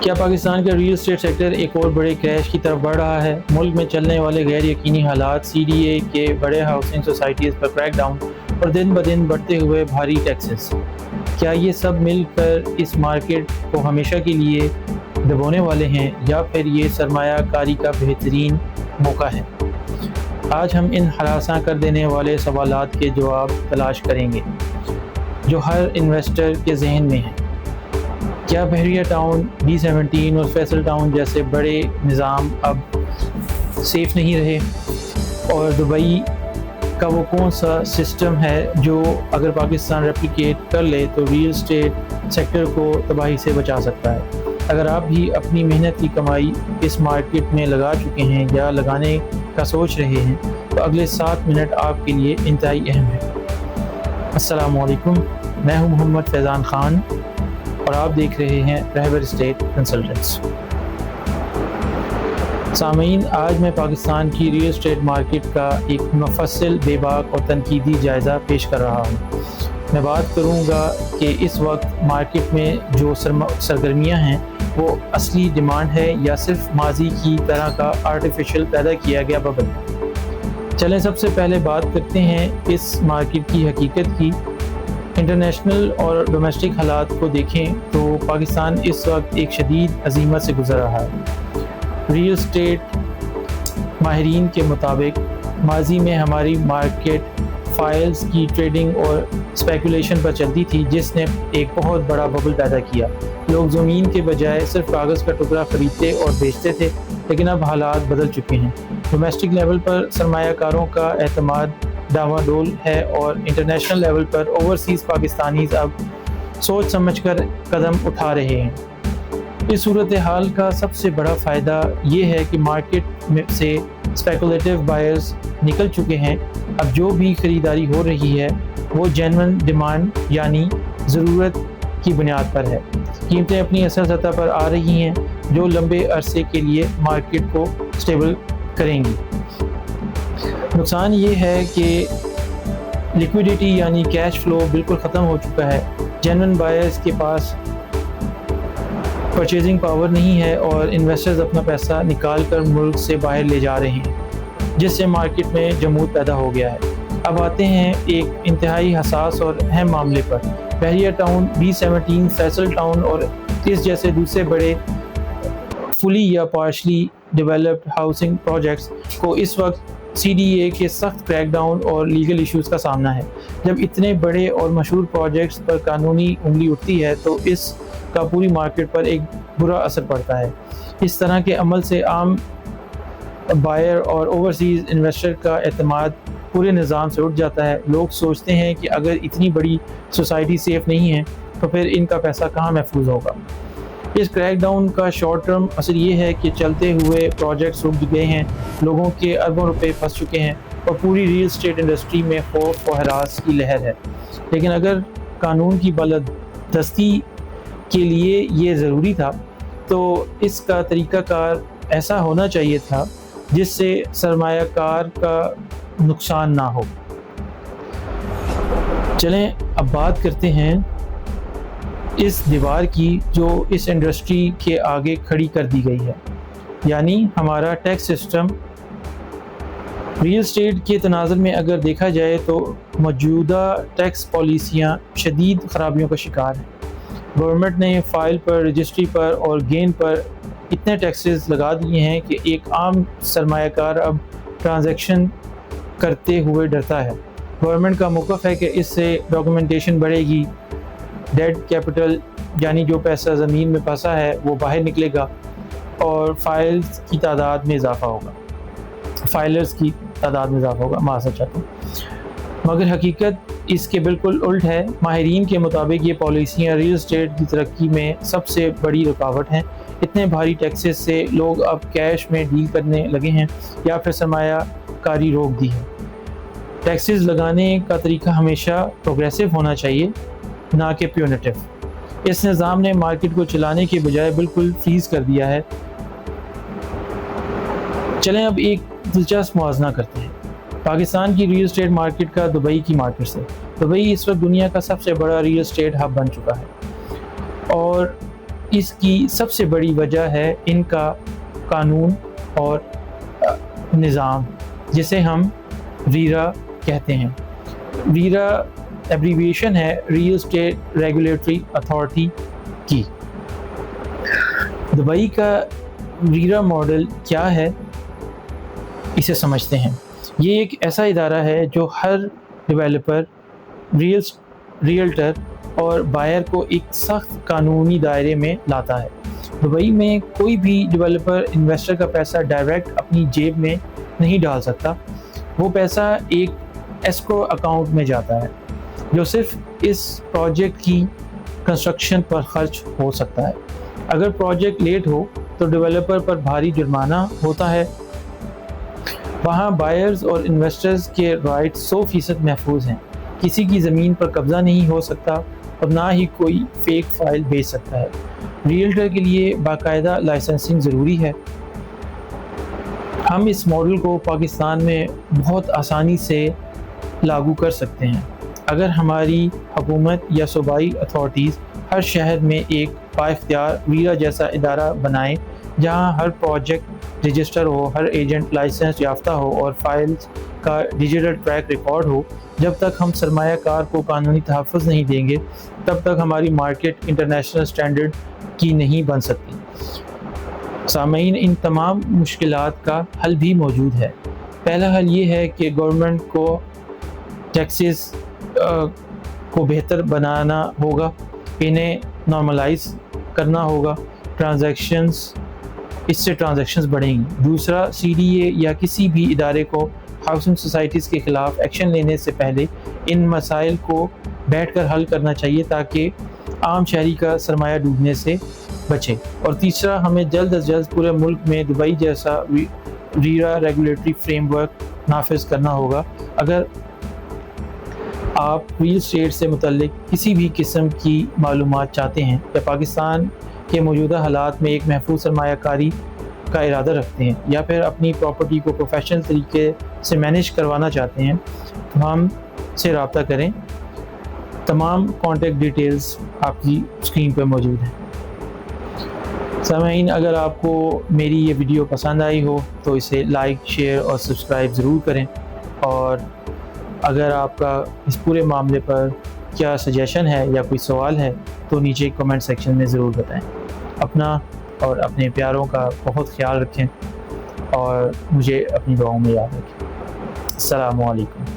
کیا پاکستان کا real estate sector ایک اور بڑے کریش کی طرف بڑھ رہا ہے؟ ملک میں چلنے والے غیر یقینی حالات، CDA کے بڑے ہاؤسنگ سوسائٹیز پر کریک ڈاؤن اور دن بدن بڑھتے ہوئے بھاری ٹیکسز، کیا یہ سب مل کر اس مارکیٹ کو ہمیشہ کے لیے دبونے والے ہیں یا پھر یہ سرمایہ کاری کا بہترین موقع ہے؟ آج ہم ان ہراساں کر دینے والے سوالات کے جواب تلاش کریں گے جو ہر انویسٹر کے ذہن میں ہیں۔ کیا بحریہ ٹاؤن، B17 اور فیصل ٹاؤن جیسے بڑے نظام اب سیف نہیں رہے؟ اور دبئی کا وہ کون سا سسٹم ہے جو اگر پاکستان ریپلیکیٹ کر لے تو ریل اسٹیٹ سیکٹر کو تباہی سے بچا سکتا ہے؟ اگر آپ بھی اپنی محنت کی کمائی اس مارکیٹ میں لگا چکے ہیں یا لگانے کا سوچ رہے ہیں تو اگلے 7 منٹ آپ کے لیے انتہائی اہم ہے۔ السلام علیکم، میں ہوں محمد فیضان خان اور آپ دیکھ رہے ہیں رہبر اسٹیٹ کنسلٹنٹس۔ سامعین، آج میں پاکستان کی ریل اسٹیٹ مارکیٹ کا ایک مفصل، بے باک اور تنقیدی جائزہ پیش کر رہا ہوں۔ میں بات کروں گا کہ اس وقت مارکیٹ میں جو سرگرمیاں ہیں وہ اصلی ڈیمانڈ ہے یا صرف ماضی کی طرح کا آرٹیفیشل پیدا کیا گیا ببل۔ چلیں سب سے پہلے بات کرتے ہیں اس مارکیٹ کی حقیقت کی۔ انٹرنیشنل اور ڈومیسٹک حالات کو دیکھیں تو پاکستان اس وقت ایک شدید ہزیمت سے گزر رہا ہے۔ ریل اسٹیٹ ماہرین کے مطابق ماضی میں ہماری مارکیٹ فائلز کی ٹریڈنگ اور اسپیکولیشن پر چلتی تھی، جس نے ایک بہت بڑا ببل پیدا کیا۔ لوگ زمین کے بجائے صرف کاغذ کا ٹکڑا خریدتے اور بیچتے تھے، لیکن اب حالات بدل چکے ہیں۔ ڈومیسٹک لیول پر سرمایہ کاروں کا اعتماد ڈاواڈول ہے اور انٹرنیشنل لیول پر اوورسیز پاکستانیز اب سوچ سمجھ کر قدم اٹھا رہے ہیں۔ اس صورتحال کا سب سے بڑا فائدہ یہ ہے کہ مارکیٹ سے اسپیکولیٹو بائرز نکل چکے ہیں۔ اب جو بھی خریداری ہو رہی ہے وہ جینون ڈیمانڈ یعنی ضرورت کی بنیاد پر ہے۔ قیمتیں اپنی اصل سطح پر آ رہی ہیں جو لمبے عرصے کے لیے مارکیٹ کو سٹیبل کریں گی۔ نقصان یہ ہے کہ لیکویڈیٹی یعنی کیش فلو بالکل ختم ہو چکا ہے۔ جینون بائرز کے پاس پرچیزنگ پاور نہیں ہے اور انویسٹرز اپنا پیسہ نکال کر ملک سے باہر لے جا رہے ہیں، جس سے مارکیٹ میں جمود پیدا ہو گیا ہے۔ اب آتے ہیں ایک انتہائی حساس اور اہم معاملے پر۔ بحریہ ٹاؤن، B17، فیصل ٹاؤن اور اس جیسے دوسرے بڑے فلی یا پارشلی ڈیولپڈ ہاؤسنگ پروجیکٹس کو اس وقت CDA کے سخت کریک ڈاؤن اور لیگل ایشوز کا سامنا ہے۔ جب اتنے بڑے اور مشہور پروجیکٹس پر قانونی انگلی اٹھتی ہے تو اس کا پوری مارکیٹ پر ایک برا اثر پڑتا ہے۔ اس طرح کے عمل سے عام بائر اور اوورسیز انویسٹر کا اعتماد پورے نظام سے اٹھ جاتا ہے۔ لوگ سوچتے ہیں کہ اگر اتنی بڑی سوسائٹی سیف نہیں ہے تو پھر ان کا پیسہ کہاں محفوظ ہوگا۔ اس کریک ڈاؤن کا شارٹ ٹرم اثر یہ ہے کہ چلتے ہوئے پروجیکٹس رک گئے ہیں، لوگوں کے اربوں روپے پھنس چکے ہیں اور پوری ریل اسٹیٹ انڈسٹری میں خوف و ہراس کی لہر ہے۔ لیکن اگر قانون کی بالادستی کے لیے یہ ضروری تھا تو اس کا طریقہ کار ایسا ہونا چاہیے تھا جس سے سرمایہ کار کا نقصان نہ ہو۔ چلیں اب بات کرتے ہیں اس دیوار کی جو اس انڈسٹری کے آگے کھڑی کر دی گئی ہے، یعنی ہمارا ٹیکس سسٹم۔ ریل اسٹیٹ کے تناظر میں اگر دیکھا جائے تو موجودہ ٹیکس پالیسیاں شدید خرابیوں کا شکار ہیں۔ گورنمنٹ نے فائل پر، رجسٹری پر اور گین پر اتنے ٹیکسز لگا دیے ہیں کہ ایک عام سرمایہ کار اب ٹرانزیکشن کرتے ہوئے ڈرتا ہے۔ گورنمنٹ کا موقف ہے کہ اس سے ڈاکومنٹیشن بڑھے گی، ڈیڈ کیپٹل یعنی جو پیسہ زمین میں پھنسا ہے وہ باہر نکلے گا اور فائلز کی تعداد میں اضافہ ہوگا، فائلرز کی تعداد میں اضافہ ہوگا، معذرت چاہتا ہوں۔ مگر حقیقت اس کے بالکل الٹ ہے۔ ماہرین کے مطابق یہ پالیسیاں ریل اسٹیٹ کی ترقی میں سب سے بڑی رکاوٹ ہیں۔ اتنے بھاری ٹیکسز سے لوگ اب کیش میں ڈیل کرنے لگے ہیں یا پھر سرمایہ کاری روک دی ہے۔ ٹیکسز لگانے کا طریقہ ہمیشہ پروگریسو ہونا چاہیے، نہ کہ پیونیٹو۔ اس نظام نے مارکیٹ کو چلانے کے بجائے بالکل فریز کر دیا ہے۔ چلیں اب ایک دلچسپ موازنہ کرتے ہیں پاکستان کی ریل اسٹیٹ مارکیٹ کا دبئی کی مارکیٹ سے۔ دبئی اس وقت دنیا کا سب سے بڑا ریل اسٹیٹ ہب بن چکا ہے اور اس کی سب سے بڑی وجہ ہے ان کا قانون اور نظام، جسے ہم ریرا کہتے ہیں۔ ریرا ایبریویشن ہے ریئل اسٹیٹ ریگولیٹری اتھارٹی کی۔ دبئی کا ریرا ماڈل کیا ہے، اسے سمجھتے ہیں۔ یہ ایک ایسا ادارہ ہے جو ہر ڈیولپر، ریئلٹر اور بائر کو ایک سخت قانونی دائرے میں لاتا ہے۔ دبئی میں کوئی بھی ڈیولپر انویسٹر کا پیسہ ڈائریکٹ اپنی جیب میں نہیں ڈال سکتا، وہ پیسہ ایک ایسکرو اکاؤنٹ میں جاتا ہے جو صرف اس پروجیکٹ کی کنسٹرکشن پر خرچ ہو سکتا ہے۔ اگر پروجیکٹ لیٹ ہو تو ڈیولپر پر بھاری جرمانہ ہوتا ہے۔ وہاں بائرز اور انویسٹرز کے رائٹ 100% محفوظ ہیں۔ کسی کی زمین پر قبضہ نہیں ہو سکتا اور نہ ہی کوئی فیک فائل بھیج سکتا ہے۔ ریئلٹر کے لیے باقاعدہ لائسنسنگ ضروری ہے۔ ہم اس ماڈل کو پاکستان میں بہت آسانی سے لاگو کر سکتے ہیں اگر ہماری حکومت یا صوبائی اتھارٹیز ہر شہر میں ایک بااختیار ریرا جیسا ادارہ بنائیں، جہاں ہر پروجیکٹ رجسٹر ہو، ہر ایجنٹ لائسنس یافتہ ہو اور فائلز کا ڈیجیٹل ٹریک ریکارڈ ہو۔ جب تک ہم سرمایہ کار کو قانونی تحفظ نہیں دیں گے، تب تک ہماری مارکیٹ انٹرنیشنل سٹینڈرڈ کی نہیں بن سکتی۔ سامعین، ان تمام مشکلات کا حل بھی موجود ہے۔ پہلا حل یہ ہے کہ گورنمنٹ کو ٹیکسز کو بہتر بنانا ہوگا، انہیں نارملائز کرنا ہوگا، اس سے ٹرانزیکشنز بڑھیں گی۔ دوسرا، CDA یا کسی بھی ادارے کو ہاؤسنگ سوسائٹیز کے خلاف ایکشن لینے سے پہلے ان مسائل کو بیٹھ کر حل کرنا چاہیے تاکہ عام شہری کا سرمایہ ڈوبنے سے بچے۔ اور تیسرا، ہمیں جلد از جلد پورے ملک میں دبئی جیسا ریرا ریگولیٹری فریم ورک نافذ کرنا ہوگا۔ اگر آپ ریل اسٹیٹ سے متعلق کسی بھی قسم کی معلومات چاہتے ہیں یا پاکستان کے موجودہ حالات میں ایک محفوظ سرمایہ کاری کا ارادہ رکھتے ہیں یا پھر اپنی پراپرٹی کو پروفیشنل طریقے سے مینیج کروانا چاہتے ہیں، تو ہم سے رابطہ کریں۔ تمام کانٹیکٹ ڈیٹیلز آپ کی اسکرین پہ موجود ہیں۔ سامعین، اگر آپ کو میری یہ ویڈیو پسند آئی ہو تو اسے لائک، شیئر اور سبسکرائب ضرور کریں، اور اگر آپ کا اس پورے معاملے پر کیا سجیشن ہے یا کوئی سوال ہے تو نیچے کمنٹ سیکشن میں ضرور بتائیں۔ اپنا اور اپنے پیاروں کا بہت خیال رکھیں اور مجھے اپنی دعاؤں میں یاد رکھیں۔ السلام علیکم۔